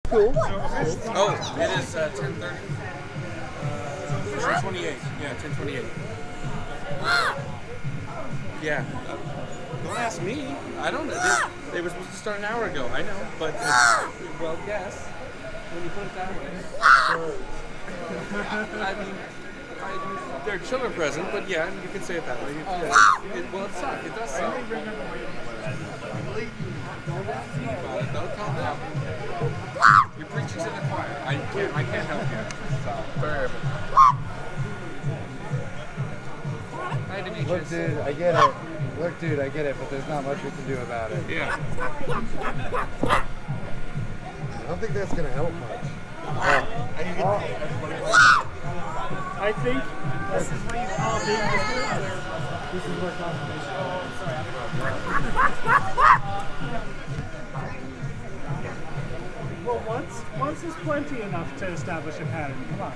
cool. Oh, it is 10:30. 10:28. Yeah, 10:28. Yeah. Don't ask me. I don't know. They were supposed to start an hour ago. I know, but well, yes. When you put it that way. I mean, they're children present, but yeah, you can say it that way. Well, it sucks. It does suck. Don't calm down. You're preaching to the choir. I can't help you. Sorry. Hi, Demetrius. Look, dude, I get it. But there's not much we can do about it. Yeah. I don't think that's gonna help much. I think this is what you call being This is what confirmation. well, once is plenty enough to establish a pattern. Come on.